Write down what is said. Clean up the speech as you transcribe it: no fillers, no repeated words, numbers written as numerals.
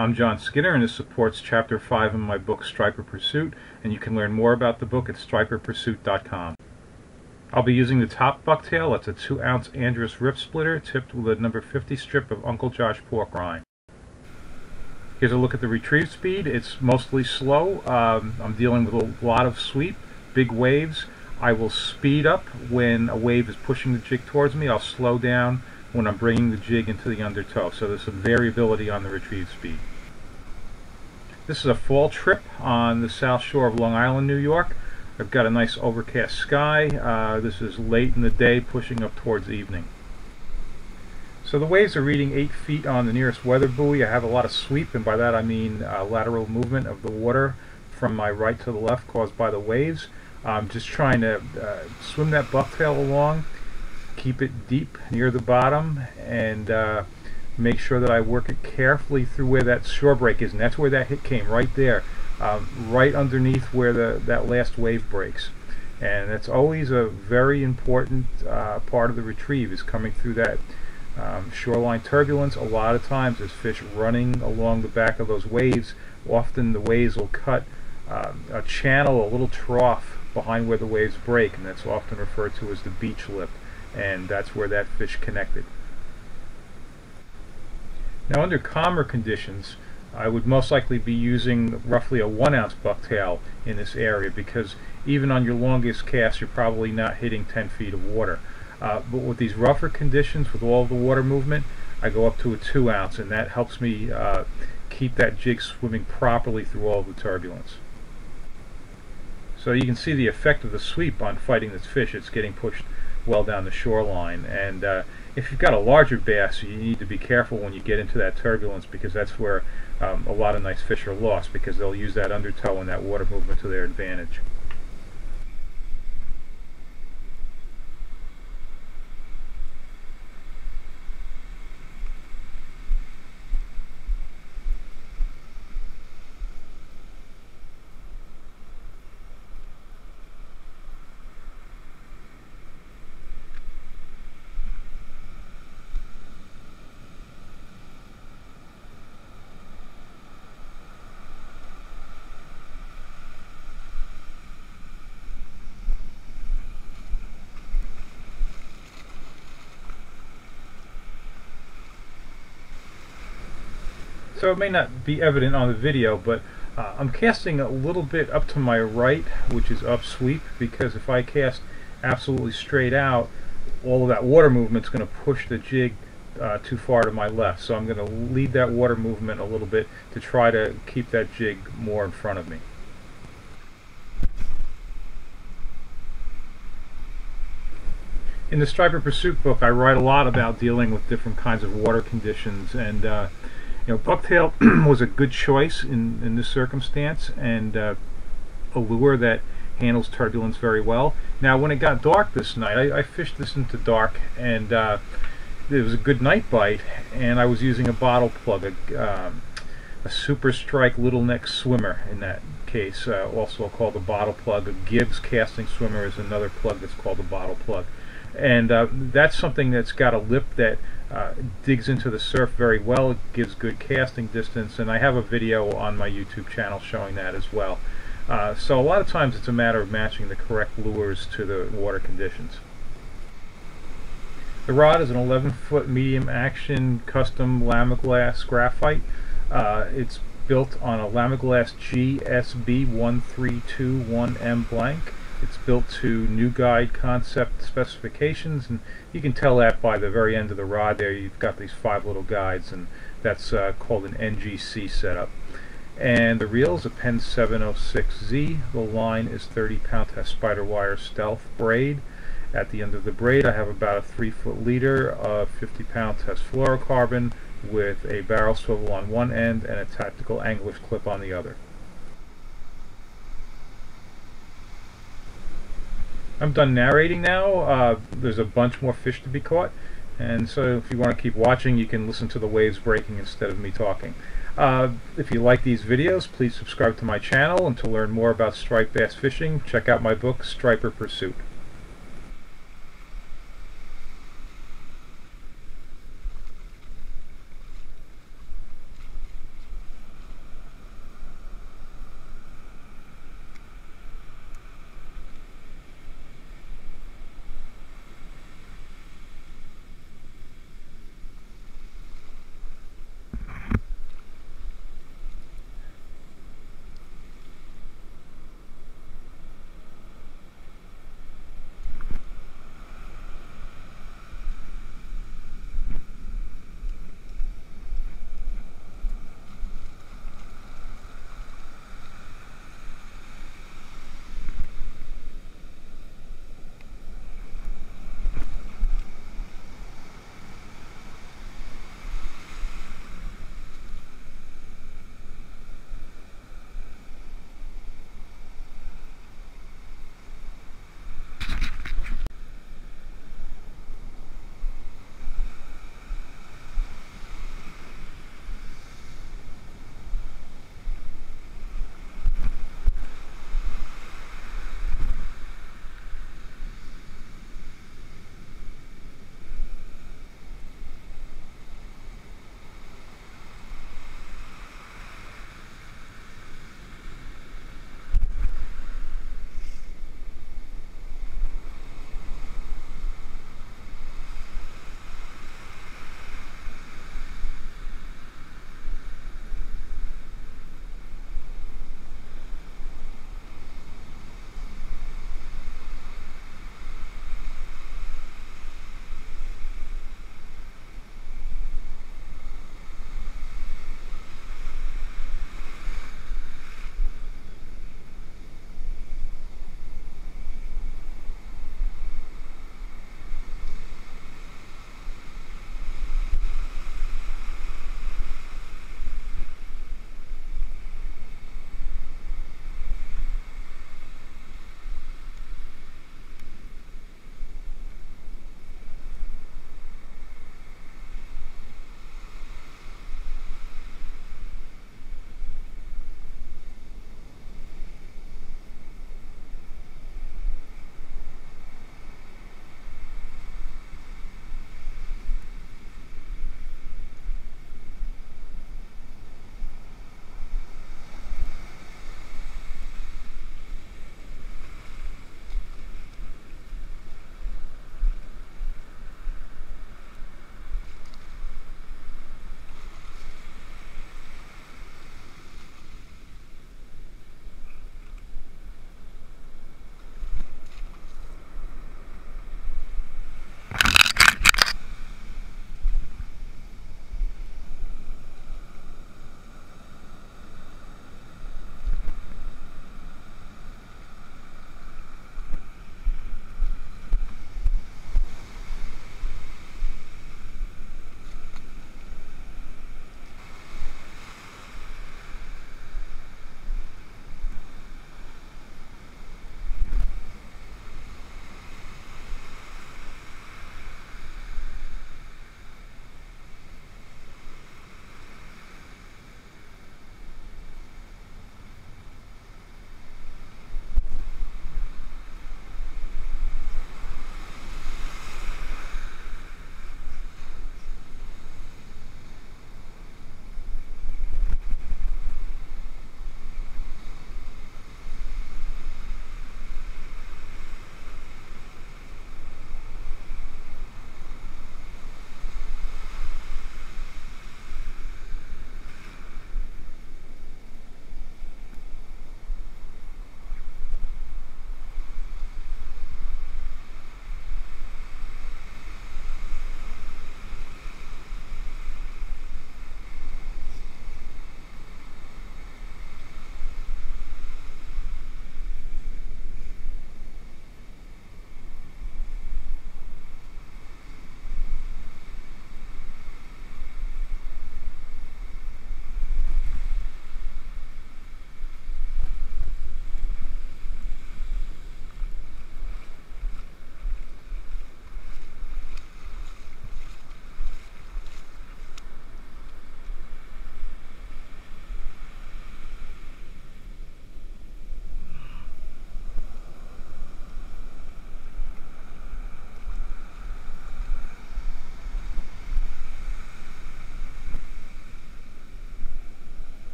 I'm John Skinner, and this supports Chapter 5 in my book, Striper Pursuit, and you can learn more about the book at striperpursuit.com. I'll be using the top bucktail. That's a 2-ounce Andrus rip splitter tipped with a number 50 strip of Uncle Josh pork rind. Here's a look at the retrieve speed. It's mostly slow. I'm dealing with a lot of sweep, big waves. I will speed up when a wave is pushing the jig towards me. I'll slow down when I'm bringing the jig into the undertow. So there's some variability on the retrieve speed. This is a fall trip on the south shore of Long Island, New York. I've got a nice overcast sky. This is late in the day, pushing up towards evening. So the waves are reading 8 feet on the nearest weather buoy. I have a lot of sweep, and by that I mean lateral movement of the water from my right to the left caused by the waves. I'm just trying to swim that bucktail along, keep it deep near the bottom, and make sure that I work it carefully through where that shore break is, and that's where that hit came, right there, right underneath where that last wave breaks. And that's always a very important part of the retrieve, is coming through that shoreline turbulence. A lot of times there's fish running along the back of those waves. Often the waves will cut a channel, a little trough behind where the waves break, and that's often referred to as the beach lip, and that's where that fish connected. Now, under calmer conditions, I would most likely be using roughly a 1-ounce bucktail in this area, because even on your longest cast you're probably not hitting 10 feet of water. But with these rougher conditions, with all the water movement, I go up to a 2-ounce, and that helps me keep that jig swimming properly through all the turbulence. So you can see the effect of the sweep on fighting this fish. It's getting pushed well down the shoreline, and if you've got a larger bass, you need to be careful when you get into that turbulence, because that's where a lot of nice fish are lost, because they'll use that undertow and that water movement to their advantage. So it may not be evident on the video, but I'm casting a little bit up to my right, which is up sweep, because if I cast absolutely straight out, all of that water movement is going to push the jig too far to my left. So I'm going to lead that water movement a little bit to try to keep that jig more in front of me. In the Striper Pursuit book, I write a lot about dealing with different kinds of water conditions, and you know, bucktail was a good choice in this circumstance, and a lure that handles turbulence very well. Now, when it got dark this night, I fished this into dark, and it was a good night bite, and I was using a bottle plug, a Super Strike Little Neck Swimmer in that case, also called a bottle plug. A Gibbs casting swimmer is another plug that's called a bottle plug. And that's something that's got a lip that digs into the surf very well. It gives good casting distance, and I have a video on my YouTube channel showing that as well. So a lot of times it's a matter of matching the correct lures to the water conditions. The rod is an 11-foot medium action custom Lamiglas graphite. It's built on a Lamiglas GSB 1321M blank. It's built to New Guide concept specifications, and you can tell that by the very end of the rod there. You've got these 5 little guides, and that's called an NGC setup. And the reel is a Penn 706Z. The line is 30-pound test spider wire stealth braid. At the end of the braid, I have about a 3-foot leader of 50-pound test fluorocarbon with a barrel swivel on one end and a tactical angler's clip on the other. I'm done narrating now. There's a bunch more fish to be caught, and so if you want to keep watching, you can listen to the waves breaking instead of me talking. If you like these videos, please subscribe to my channel, and to learn more about striped bass fishing, check out my book, Striper Pursuit.